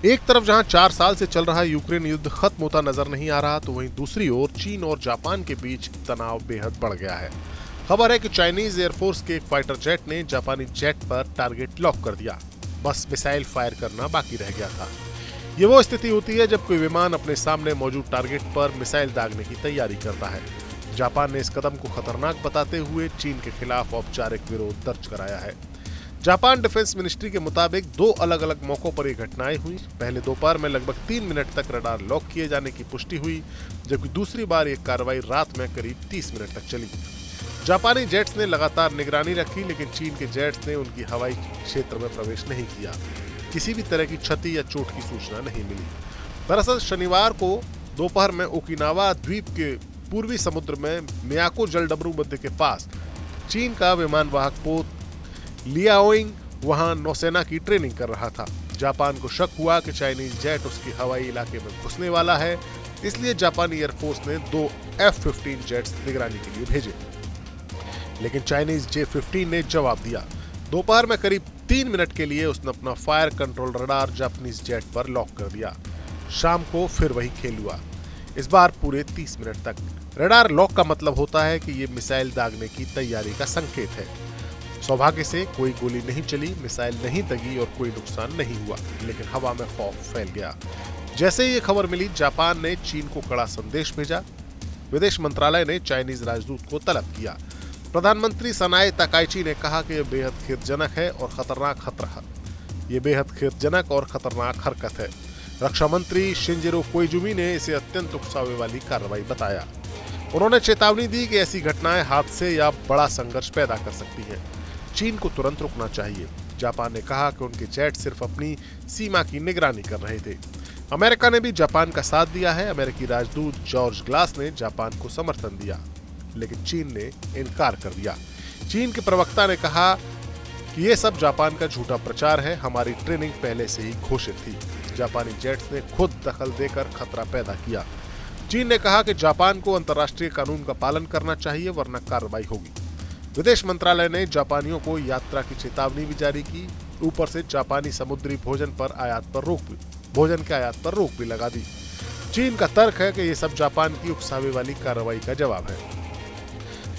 एक तरफ जहां 4 साल से चल रहा यूक्रेन युद्ध खत्म होता नजर नहीं आ रहा, तो वहीं दूसरी ओर चीन और जापान के बीच तनाव बेहद बढ़ गया है। खबर है कि चाइनीज एयरफोर्स के एक फाइटर जेट ने जापानी जेट पर टारगेट लॉक कर दिया। बस मिसाइल फायर करना बाकी रह गया था। ये वो स्थिति होती है जब कोई विमान अपने सामने मौजूद टारगेट पर मिसाइल दागने की तैयारी करता है। जापान ने इस कदम को खतरनाक बताते हुए चीन के खिलाफ औपचारिक विरोध दर्ज कराया है। जापान डिफेंस मिनिस्ट्री के मुताबिक 2 अलग अलग मौकों पर ये घटनाएं हुई। पहले दोपहर में लगभग 3 मिनट तक रडार लॉक किए जाने की पुष्टि हुई, जबकि दूसरी बार ये कार्रवाई रात में करीब 30 मिनट तक चली। जापानी जेट्स ने लगातार निगरानी रखी, लेकिन चीन के जेट्स ने उनकी हवाई क्षेत्र में प्रवेश नहीं किया। किसी भी तरह की क्षति या चोट की सूचना नहीं मिली। दरअसल शनिवार को दोपहर में ओकिनावा द्वीप के पूर्वी समुद्र में मियाको जलडमरू मध्य के पास चीन का विमान वाहक पोत लियाओइंग वहां नौसेना की ट्रेनिंग कर रहा था। जापान को शक हुआ कि चाइनीज जेट उसके हवाई इलाके में घुसने वाला है, इसलिए जापानी एयरफोर्स ने 2 F-15 जेट्स निगरानी के लिए भेजे, लेकिन चाइनीज J-15 ने जवाब दिया। दोपहर में करीब 3 मिनट के लिए उसने अपना fire control radar Japanese jet पर लॉक कर दिया। शाम को फिर वही खेल हुआ, इस बार पूरे 30 मिनट तक। रडार लॉक का मतलब होता है कि ये मिसाइल दागने की तैयारी का संकेत है। सौभाग्य से कोई गोली नहीं चली, मिसाइल नहीं दगी और कोई नुकसान नहीं हुआ, लेकिन हवा में खौफ फैल गया। जैसे ही ये खबर मिली, जापान ने चीन को कड़ा संदेश भेजा। विदेश मंत्रालय ने चाइनीज राजदूत को तलब किया। प्रधानमंत्री सनाए ताकाइची ने कहा कि यह बेहद खेदजनक है और खतरनाक खतरा है। ये बेहद खेदजनक और खतरनाक हरकत है। रक्षा मंत्री शिंजिरो कोइजुमी ने इसे अत्यंत उकसावे वाली कार्रवाई बताया। उन्होंने चेतावनी दी कि ऐसी घटनाएं हादसे या बड़ा संघर्ष पैदा कर सकती हैं। चीन को तुरंत रुकना चाहिए। जापान ने कहा कि उनके जेट सिर्फ अपनी सीमा की निगरानी कर रहे थे। अमेरिका ने भी जापान का साथ दिया है। अमेरिकी राजदूत जॉर्ज ग्लास ने जापान को समर्थन दिया, लेकिन चीन ने इनकार कर दिया। चीन के प्रवक्ता ने कहा कि यह सब जापान का झूठा प्रचार है, हमारी ट्रेनिंग पहले से ही घोषित थी। जापानी जेट्स ने खुद दखल देकर खतरा पैदा किया। चीन ने कहा कि जापान को अंतर्राष्ट्रीय कानून का पालन करना चाहिए, वरना कार्रवाई होगी। विदेश मंत्रालय ने जापानियों को यात्रा की चेतावनी भी जारी की। ऊपर से जापानी समुद्री भोजन के आयात पर रोक भी लगा दी। चीन का तर्क है कि यह सब जापान की उकसावे वाली कार्रवाई का जवाब है।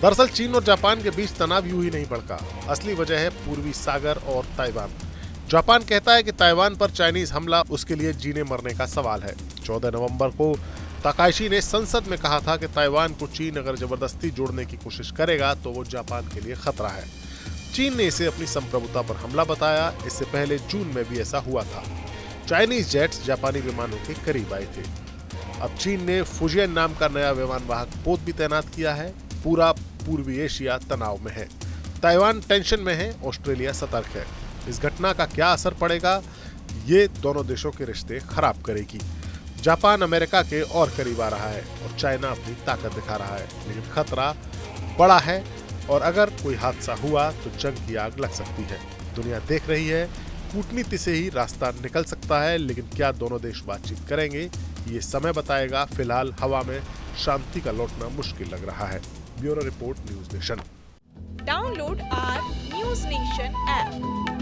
दरअसल चीन और जापान के बीच तनाव यूं ही नहीं भड़का। असली वजह है पूर्वी सागर और ताइवान। जापान कहता है कि ताइवान पर चाइनीज हमला उसके लिए जीने मरने का सवाल है। 14 नवंबर को ताकाइशी ने संसद में कहा था कि ताइवान को चीन अगर जबरदस्ती जोड़ने की कोशिश करेगा तो वो जापान के लिए खतरा है। चीन ने इसे अपनी संप्रभुता पर हमला बताया। इससे पहले जून में भी ऐसा हुआ था। चाइनीज जेट्स जापानी विमानों के करीब आए थे। अब चीन ने फुजियन नाम का नया विमान वाहक पोत भी तैनात किया है। पूरा पूर्वी एशिया तनाव में है। ताइवान टेंशन में है। ऑस्ट्रेलिया सतर्क है। इस घटना का क्या असर पड़ेगा, ये दोनों देशों के रिश्ते खराब करेगी। जापान अमेरिका के और करीब आ रहा है और चाइना अपनी ताकत दिखा रहा है, लेकिन खतरा बड़ा है और अगर कोई हादसा हुआ तो जंग की आग लग सकती है। दुनिया देख रही है। कूटनीति से ही रास्ता निकल सकता है, लेकिन क्या दोनों देश बातचीत करेंगे, ये समय बताएगा। फिलहाल हवा में शांति का लौटना मुश्किल लग रहा है। Bureau report, news nation. Download our News Nation app